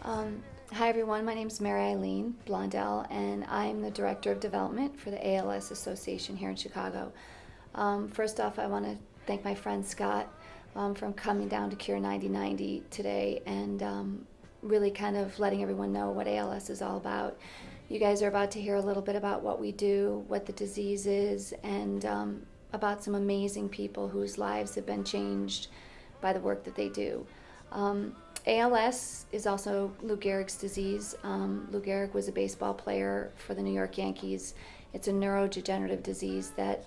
Hi everyone, my name is Maryilene Blondell and I'm the Director of Development for the ALS Association here in Chicago. First off, I want to thank my friend Scott from coming down to Cure 9090 today and really kind of letting everyone know what ALS is all about. You guys are about to hear a little bit about what we do, what the disease is, and about some amazing people whose lives have been changed by the work that they do. ALS is also Lou Gehrig's disease. Lou Gehrig was a baseball player for the New York Yankees. It's a neurodegenerative disease that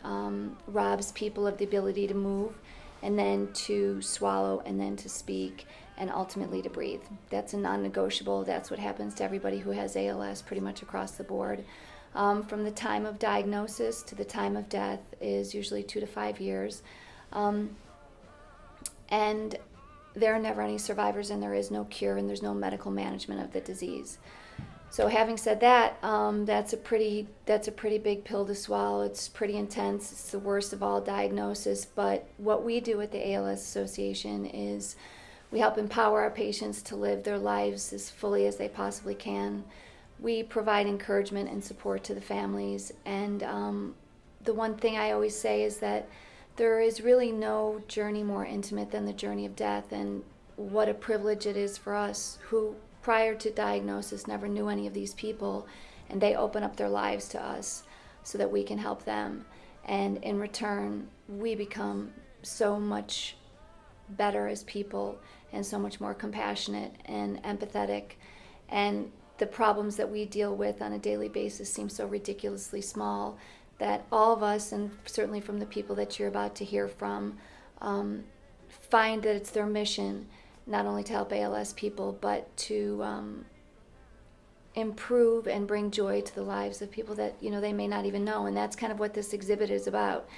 robs people of the ability to move and then to swallow and then to speak and ultimately to breathe. That's a non-negotiable. That's what happens to everybody who has ALS pretty much across the board. From the time of diagnosis to the time of death is usually 2 to 5 years. And there are never any survivors and there is no cure and there's no medical management of the disease. So having said that, that's a pretty big pill to swallow. It's pretty intense. It's the worst of all diagnosis. But what we do at the ALS Association is we help empower our patients to live their lives as fully as they possibly can. We provide encouragement and support to the families. And the one thing I always say is that there is really no journey more intimate than the journey of death, and what a privilege it is for us who prior to diagnosis never knew any of these people, and they open up their lives to us so that we can help them. And in return, we become so much better as people and so much more compassionate and empathetic, and the problems that we deal with on a daily basis seem so ridiculously small that all of us, and certainly from the people that you're about to hear from, find that it's their mission not only to help ALS people, but to improve and bring joy to the lives of people that they may not even know. And that's kind of what this exhibit is about.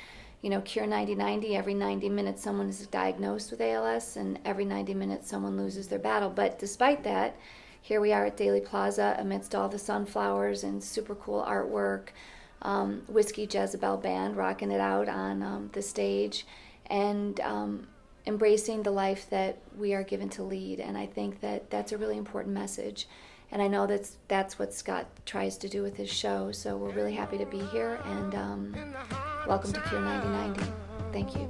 Cure 9090, every 90 minutes someone is diagnosed with ALS, and every 90 minutes someone loses their battle. But despite that, here we are at Daley Plaza amidst all the sunflowers and super cool artwork. Whiskey Jezebel Band rocking it out on the stage and embracing the life that we are given to lead. And I think that that's a really important message. And I know that's what Scott tries to do with his show. So we're really happy to be here, and welcome to Cure 9090. Thank you.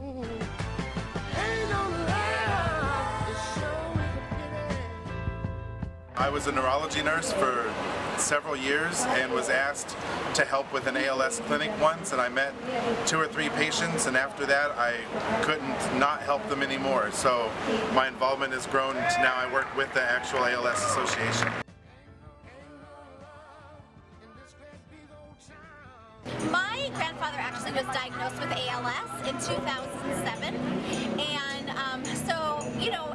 I was a neurology nurse for several years and was asked to help with an ALS clinic once, and I met 2 or 3 patients, and after that I couldn't not help them anymore. So my involvement has grown to now I work with the actual ALS Association. My grandfather actually was diagnosed with ALS in 2007, and so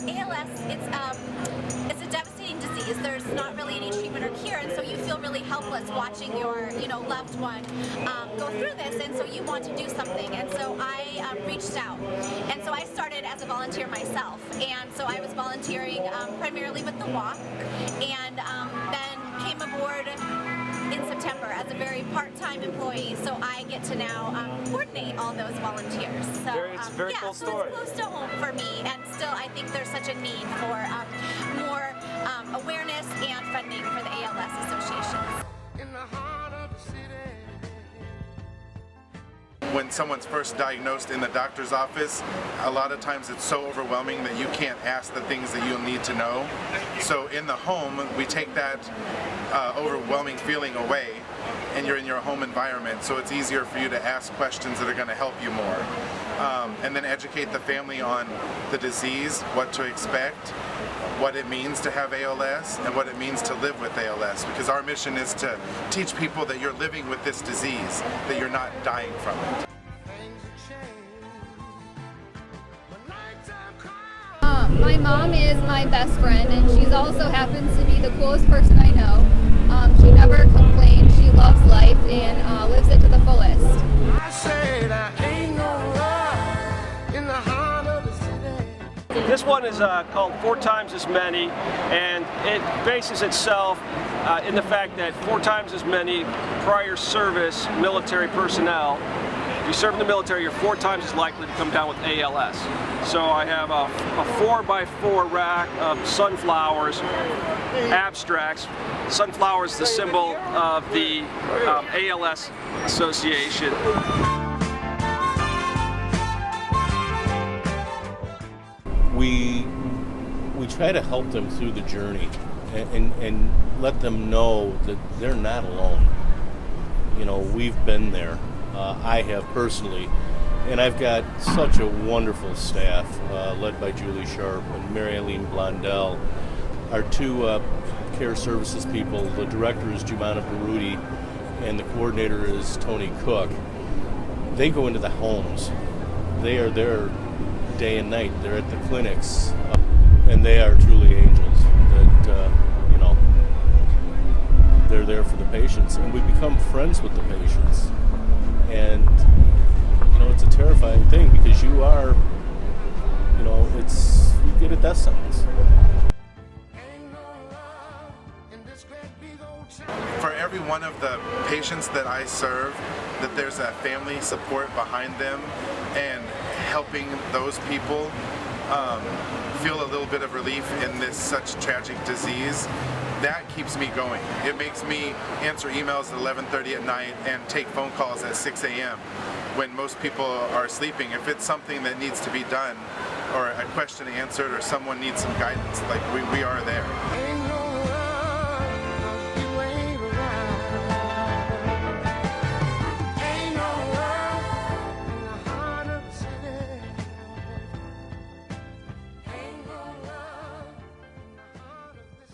ALS, it's a devastating disease. There's not really any treatment or cure, and so you feel really helpless watching your loved one go through this, and so you want to do something. And so I reached out, and so I started as a volunteer myself, and so I was volunteering primarily with the walk, and then came aboard in September as a very part-time employee, so I get to now coordinate all those volunteers. So it's a very cool story. So it's close to home for me, and still I think there's such a need for more awareness and funding for the ALS associations. In the heart of the city. When someone's first diagnosed in the doctor's office, a lot of times it's so overwhelming that you can't ask the things that you'll need to know. So in the home, we take that overwhelming feeling away, and you're in your home environment, so it's easier for you to ask questions that are going to help you more. And then educate the family on the disease, what to expect, what it means to have ALS, and what it means to live with ALS, because our mission is to teach people that you're living with this disease, that you're not dying from it. My mom is my best friend, and she also happens to be the coolest person I know. She never complains, she loves life, and lives it to the fullest. I say there ain't no love in the heart of the city. This one is called 4 Times As Many, and it bases itself in the fact that 4 times as many prior service military personnel you serve in the military, you're 4 times as likely to come down with ALS. So I have a 4x4 rack of sunflowers, abstracts. Sunflower is the symbol of the ALS Association. We try to help them through the journey and let them know that they're not alone. You know, we've been there. I have personally, and I've got such a wonderful staff led by Julie Sharp and Maryilene Blondell. Our 2 care services people, the director is Giovanna Baruti and the coordinator is Tony Cook. They go into the homes. They are there day and night. They're at the clinics, and they are truly angels that, you know, they're there for the patients, and we become friends with the patients. And, you know, it's a terrifying thing because you are, you know, you get a death sentence. For every one of the patients that I serve, that there's a family support behind them and helping those people feel a little bit of relief in this such tragic disease, that keeps me going. It makes me answer emails at 11:30 at night and take phone calls at 6 a.m. when most people are sleeping. If it's something that needs to be done or a question answered or someone needs some guidance, like we are there.